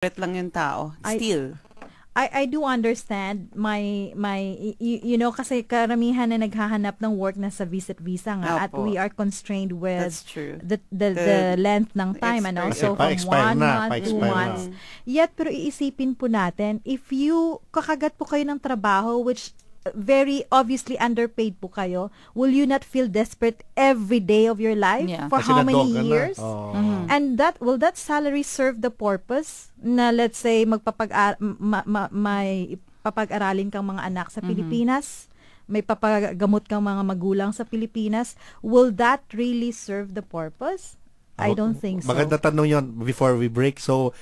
lang yung tao. Still. I do understand you know, kasi karamihan na naghahanap ng work na sa visit visa nga at we are constrained with the length ng time, ano, so from 1 month, 2 months. Yet pero iisipin po natin, if you kakagat po kayo ng trabaho which very obviously underpaid po kayo, will you not feel desperate every day of your life for how many years? And will that salary serve the purpose na, let's say, may papag-aralin kang mga anak sa Pilipinas, may papagamot kang mga magulang sa Pilipinas, will that really serve the purpose? I don't think so. Maganda tanong yon before we break. So,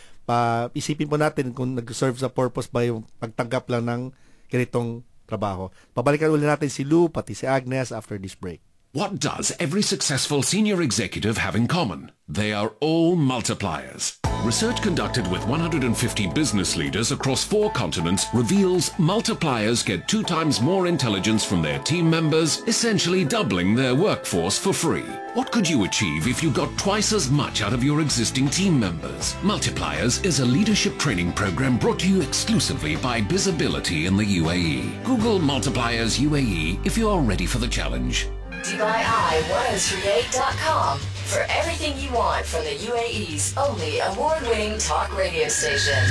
isipin po natin kung nag-serve sa purpose ba yung pagtanggap lang ng ganitong trabaho. Pabalikan ulit natin si Lou pati si Agnes after this break. What does every successful senior executive have in common? They are all multipliers. Research conducted with 150 business leaders across 4 continents reveals multipliers get 2 times more intelligence from their team members, essentially doubling their workforce for free. What could you achieve if you got twice as much out of your existing team members? Multipliers is a leadership training program brought to you exclusively by Bizability in the UAE. Google Multipliers UAE if you are ready for the challenge. DubaiI1038.com for everything you want from the UAE's only award-winning talk radio station.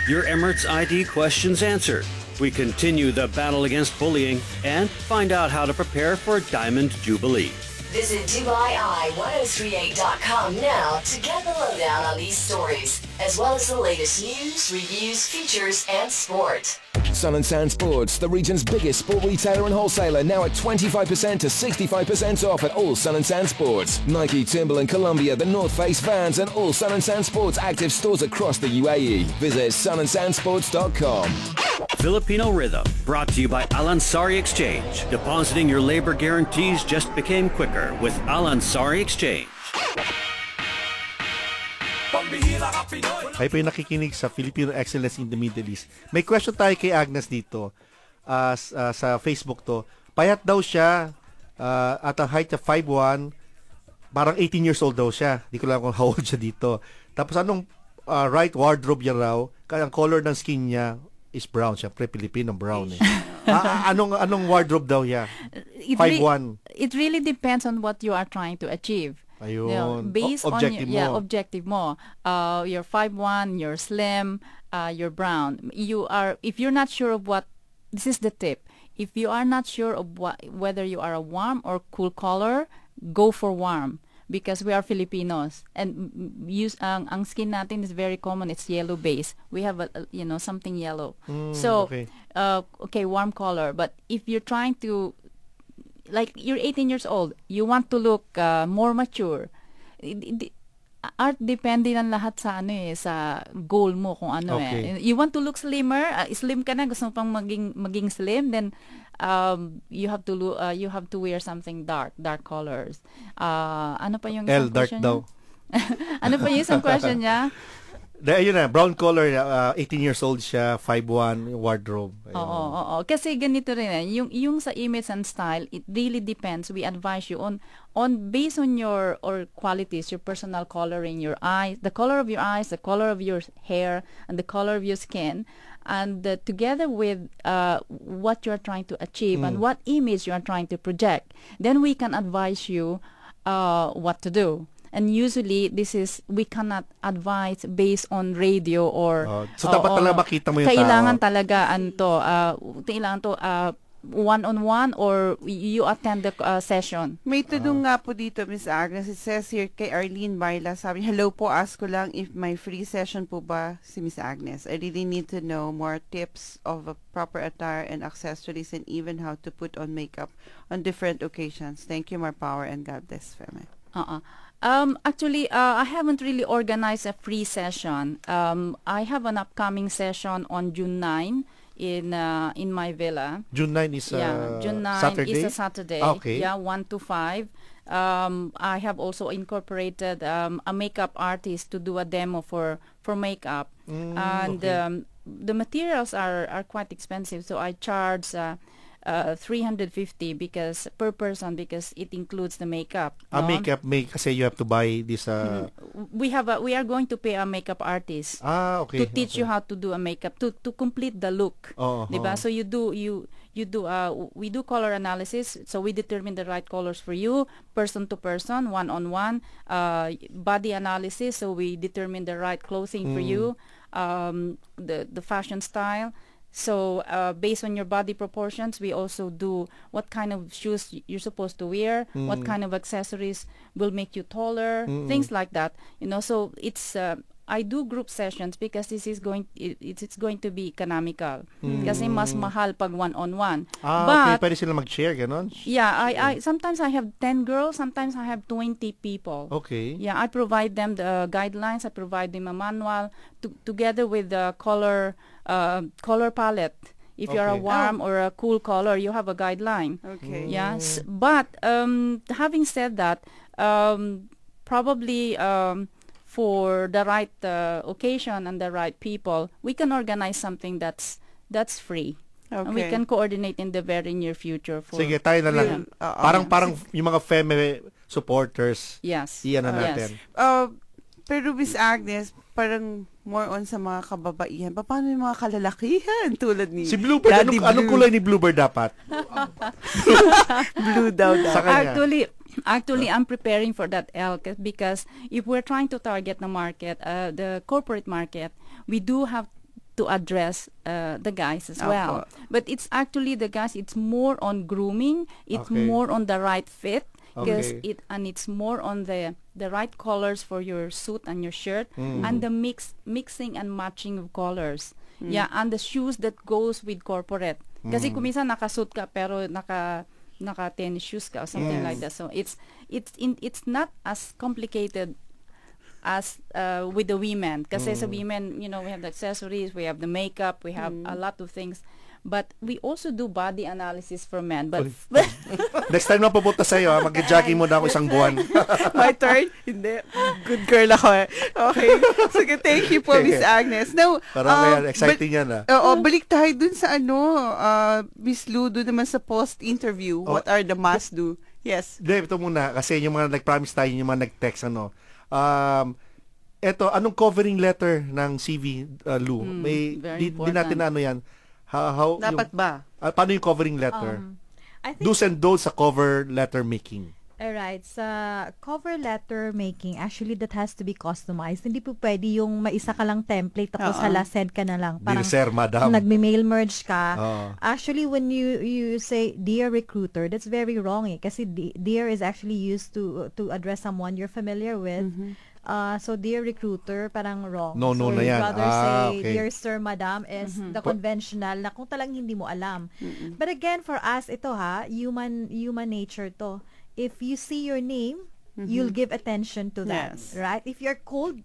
Your Emirates ID questions answered. We continue the battle against bullying and find out how to prepare for Diamond Jubilee. Visit DubaiI1038.com now to get the lowdown on these stories, as well as the latest news, reviews, features, and sport. Sun & Sand Sports, the region's biggest sport retailer and wholesaler, now at 25% to 65% off at all Sun & Sand Sports. Nike, Timberland, Columbia, the North Face, Vans and all Sun & Sand Sports active stores across the UAE. Visit sunandsandsports.com. Filipino Rhythm, brought to you by Al Ansari Exchange. Depositing your labor guarantees just became quicker with Al Ansari Exchange. Kayo po yung nakikinig sa Filipino Excellence in the Middle East. May question tayo kay Agnes dito sa Facebook to. Payat daw siya at a height of 5'1", parang 18 years old daw siya. Di ko lang kung how old siya dito. Tapos anong right wardrobe niya raw, kaya ang color ng skin niya is brown. Siyempre, Filipino brown eh. Anong wardrobe daw niya? 5'1". It really depends on what you are trying to achieve. Ayun. You know, based objective on your, objective mo. You're 5'1", you're slim, you're brown. If you're not sure of what, this is the tip. If you are not sure of whether you are a warm or cool color, go for warm. Because we are Filipinos and ang skin natin is very common. It's yellow base. We have something yellow. Okay, warm color. But if you're trying to, like, you're 18 years old, you want to look more mature. Art depende lang lahat sa sa goal mo kung ano eh. You want to look slimmer, slim ka na, gusto mo pang maging slim, then you have to wear something dark colors. Ano pa yung isang dark question daw. Ano pa yung isang question niya? Ayun na, brown color, 18 years old siya, 5'1", wardrobe. Oo. Kasi ganito rin yung sa image and style, it really depends. We advise you on based on your qualities, your personal coloring, your eyes, the color of your eyes, the color of your hair, and the color of your skin, and together with what you are trying to achieve and what image you are trying to project, then we can advise you what to do. And usually, we cannot advise based on radio or... so, dapat talaga makita mo yung kailangan tao. Kailangan to one-on-one or you attend the session. May tanong nga po dito, Miss Agnes. It says here kay Arlene Barla, sabi, hello po, ask ko lang if may free session po ba si Miss Agnes. I really need to know more tips of a proper attire and accessories and even how to put on makeup on different occasions. Thank you, more power, and God bless, Feme. Actually, I haven't really organized a free session. I have an upcoming session on June 9 in my villa. June 9 is June 9 Saturday? is a Saturday. Okay. 1 to 5. I have also incorporated a makeup artist to do a demo for makeup. The materials are quite expensive, so I charge 350 because per person, because it includes the makeup. Makeup kasi you have to buy this. We are going to pay a makeup artist. Okay. To teach you how to do a makeup to complete the look. Diba? So we do color analysis, so we determine the right colors for you, person to person, one-on-one. Body analysis, so we determine the right clothing for you, the fashion style. So based on your body proportions, we also do what kind of shoes you're supposed to wear, what kind of accessories will make you taller, things like that. So it's I do group sessions because it's going to be economical. Kasi mas mahal pag one-on-one. But, okay, pwede sila mag-share, ganon? Yeah, I sometimes I have 10 girls, sometimes I have 20 people. Okay. Yeah, I provide them the guidelines, I provide them a manual together with the color palette. If you're a warm or a cool color, you have a guideline. Okay. Yes, but having said that, probably for the right occasion and the right people, we can organize something that's free. Okay. And we can coordinate in the very near future. Sige, tayo na lang. Parang yung mga female supporters. Yes. Iyan na natin. Pero Miss Agnes, parang more on sa mga kababaihan. Paano yung mga kalalakihan tulad ni si Bluebird? Anong kulay ni Bluebird dapat? Blue daw. Actually, I'm preparing for that, Elke, because if we're trying to target the market, the corporate market, we do have to address the guys as well. But it's actually the guys, it's more on grooming, it's more on the right fit, because it's more on the right colors for your suit and your shirt, and the mixing and matching of colors. Yeah, and the shoes that goes with corporate. Kasi kung minsan nakasuit ka pero naka tennis shoes ka or something like that. So it's not as complicated as with the women. Kasi sa women, we have the accessories, we have the makeup, we have a lot of things. But we also do body analysis for men. But next time na pupunta sa'yo, mag-jogging mo na ako isang buwan. My turn? Hindi. Good girl ako eh. Okay. Sige, thank you po, Miss Agnes. Now, parang exciting yan balik tayo dun sa Miss Lou, dun naman sa post-interview. What are the must do? Yes. Ito muna, kasi yung mga nag-promise tayo, yung mga nag-text, anong covering letter ng CV, Lou? Di natin yan. How dapat ba? Paano yung covering letter? I think do's and don'ts sa cover letter making. Alright, sa cover letter making, actually that has to be customized. Hindi po pwede yung maisa ka lang template tapos send ka na lang. Parang Dear Sir, Madam. Nagme-mail merge ka. Actually, when you say Dear Recruiter, that's very wrong kasi Dear is actually used to address someone you're familiar with. So Dear Recruiter, parang wrong. No, so na yan. Rather say Dear Sir, Madam is the conventional na kung talang hindi mo alam. But again, for us, ito human nature to. If you see your name, you'll give attention to that, right? If you're called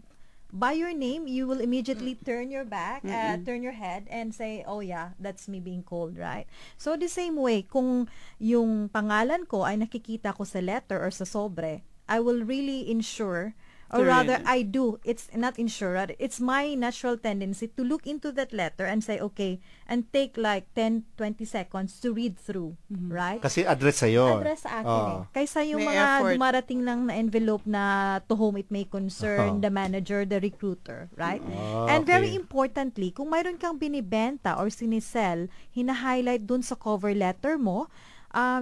by your name, you will immediately turn your back, turn your head and say, oh yeah, that's me being called, right? So the same way, kung yung pangalan ko ay nakikita ko sa letter or sa sobre, I will really ensure, or rather I do, it's not ensure, it's my natural tendency to look into that letter and say, okay, and take like 10-20 seconds to read through, right? Kasi address sa'yo. Address sa akin Kaysa yung may mga effort. Dumarating lang na envelope na to whom it may concern, the manager, the recruiter, right? And very importantly, kung mayroon kang binibenta or sinisell, hina-highlight dun sa cover letter mo,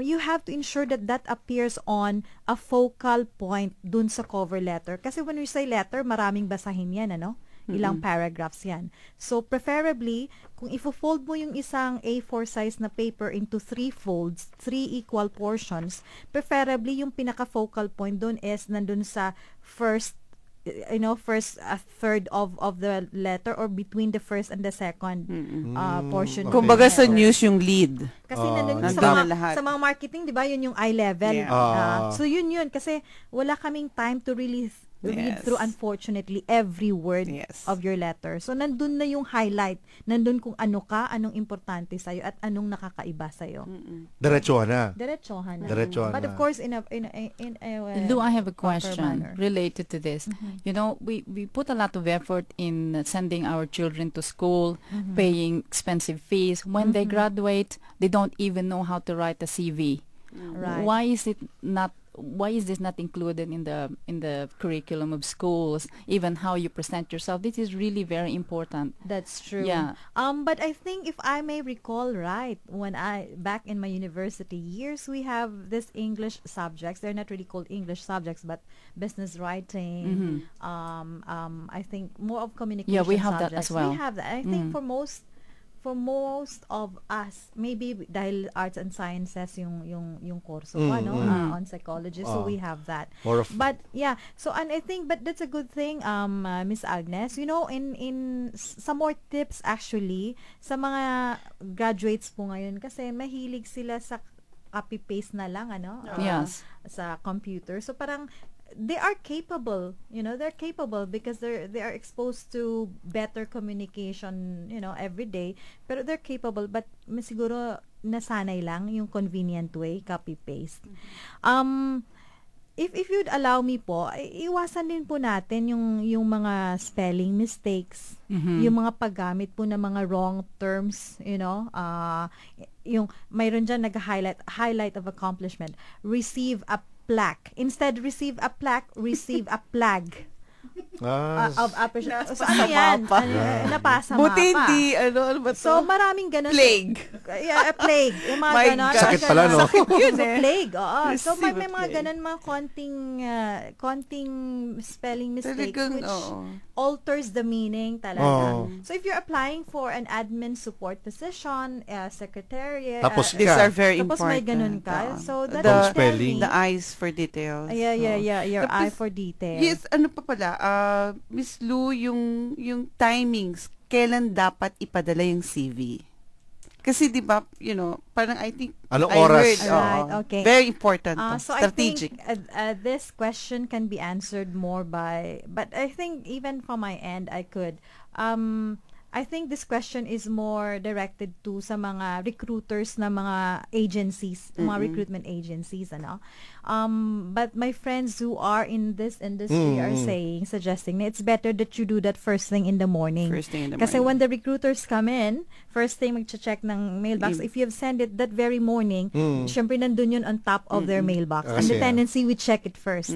you have to ensure that appears on a focal point dun sa cover letter. Kasi when we say letter, maraming basahin yan, Ilang paragraphs yan. So, preferably, kung ifo-fold mo yung isang A4 size na paper into 3 folds, 3 equal portions, preferably yung pinaka-focal point dun is nandun sa first a third of the letter or between the first and the second portion. Kumbaga sa news yung lead. Kasi nandun sa mga marketing, di ba, yun yung eye level. So yun kasi wala kaming time to really read through, unfortunately, every word of your letter. So, nandun na yung highlight. Nandun kung ano ka, anong importante sa'yo, at anong nakakaiba sa'yo. Diretsohan na. But of course, in a Lou, I have a question related to this. You know, we put a lot of effort in sending our children to school, paying expensive fees. When they graduate, they don't even know how to write a CV. Right. Why is this not included in the curriculum of schools? Even how you present yourself, this is really very important. That's true. Yeah. But I think if I may recall right, when back in my university years, we have this English subjects. They're not really called English subjects, but business writing. I think more of communication. Yeah, we have subjects. that as well. We have that. I think for most of us, maybe dahil arts and sciences yung kurso ko, on psychology, so we have that. But yeah, so and I think, but that's a good thing, Miss Agnes. You know, in some more tips actually sa mga graduates po ngayon, kasi mahilig sila sa copy paste na lang, sa computer. So parang they are capable, they're capable because they are exposed to better communication, every day. Pero they're capable, but siguro nasanay lang yung convenient way, copy paste. If you'd allow me po, iwasan din po natin yung mga spelling mistakes, yung mga paggamit po ng mga wrong terms, yung mayroon dyan highlight of accomplishment, receive a plaque. Instead, receive a plaque, receive a flag. Of appreciation. So, ano yan? Napasa mapa. Buti hindi, ano ba to? So, maraming ganun. Plague. A plague. Yung mga ganun. Sakit pala, no? Sakit yun So, plague, So, may mga ganun, mga konting spelling mistakes which alters the meaning talaga. So, if you're applying for an admin support position, secretariat, tapos these are very tapos important. may ganun ka. So, that the spelling. The eyes for details. Yeah. Your eye for details. Yes, ano pa pala, Miss Lou, yung timings, kailan dapat ipadala yung CV? Kasi di ba, parang I think anong oras? Heard, right, okay. Very important. So strategic. I think this question can be answered more but I think even from my end, I could. I think this question is more directed to sa mga recruiters na mga agencies, mga recruitment agencies, But my friends who are in this industry are suggesting na it's better that you do that first thing in the morning. Kasi when the recruiters come in, first thing mag-check ng mailbox, if you have sent it that very morning, syempre nandun yun on top of their mailbox. And the tendency, we check it first.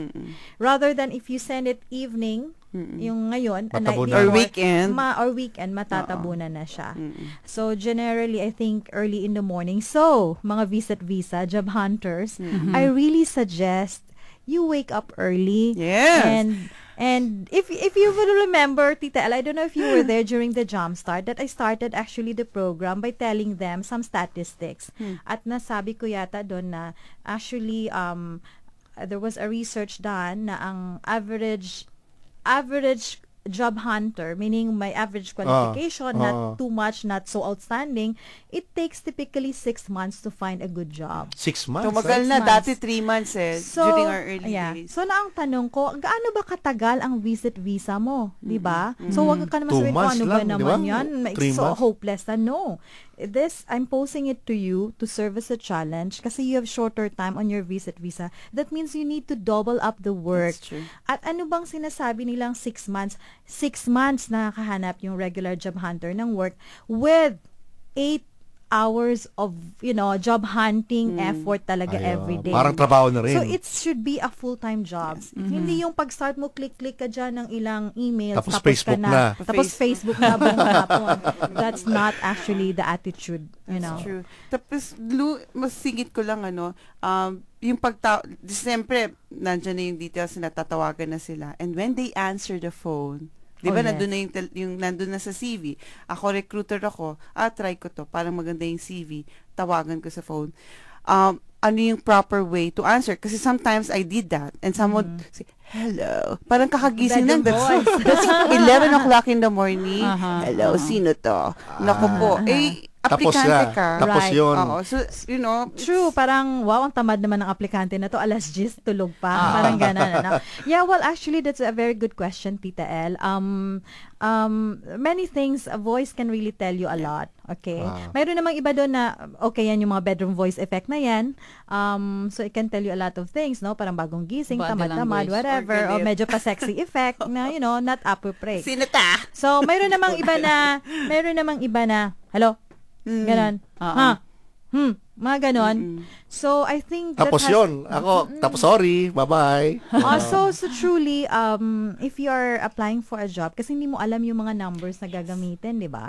Rather than if you send it evening, yung ngayon, or weekend, matatabunan na siya. So, generally, I think early in the morning. So, mga visa, job hunters, I really suggest you wake up early. Yes. And if you will remember, Tita El, I don't know if you were there during the Jumpstart, that I started actually the program by telling them some statistics. At nasabi ko yata doon na actually, there was a research done na ang average job hunter, meaning my average qualification, not too much, not so outstanding, it takes typically 6 months to find a good job. 6 months? Tumagal na, dati 3 months during our early days. So, na ang tanong ko, gaano ba katagal ang visit visa mo? Diba? So, wag ka naman sabihin ko, ano ba naman yan? So, hopeless na. No. I'm posing it to you to serve as a challenge kasi you have shorter time on your visit visa. That means you need to double up the work. That's true. At ano bang sinasabi nilang 6 months? 6 months nakakahanap yung regular job hunter ng work with 8 hours of, job hunting effort talaga every day. Parang trabaho na rin. So, it should be a full-time job. Yes. Hindi yung pag-start mo, click ka dyan ng ilang emails, tapos Facebook na. Tapos Facebook na buong hapon. That's not actually the attitude, That's true. Tapos, Lou, masingit ko lang, yung siyempre, nandyan na yung details na tatawagan na sila. And when they answer the phone, di ba, nandun na yung nandun na sa CV. Ako, recruiter ako. Try ko to. Parang maganda yung CV. Tawagan ko sa phone. Ano yung proper way to answer? Kasi sometimes I did that. And someone say, hello. Parang kakagising lang. That's 11 o'clock in the morning. Hello, sino to? Naku po. aplikante ka. Tapos Right. yun. Oo. So, you know, True, parang wow, ang tamad naman ng aplikante na to. Alas 10 tulog pa. Parang ganun. Ano? Yeah, well, actually, that's a very good question, Tita El. Many things, a voice can really tell you a lot. Okay? Mayroon namang iba doon na, okay, yan yung mga bedroom voice effect na yan. So, it can tell you a lot of things, no? Parang bagong gising, Body tamad-tamad, language. whatever. O medyo pa sexy effect na, you know, not appropriate. sinata. So, mayroon namang iba na, hello? Ganon. Mga ganon. So, I think that Tapos yun. Ako, tapos sorry. Bye-bye. So truly, if you are applying for a job, kasi hindi mo alam yung mga numbers na gagamitin, di ba?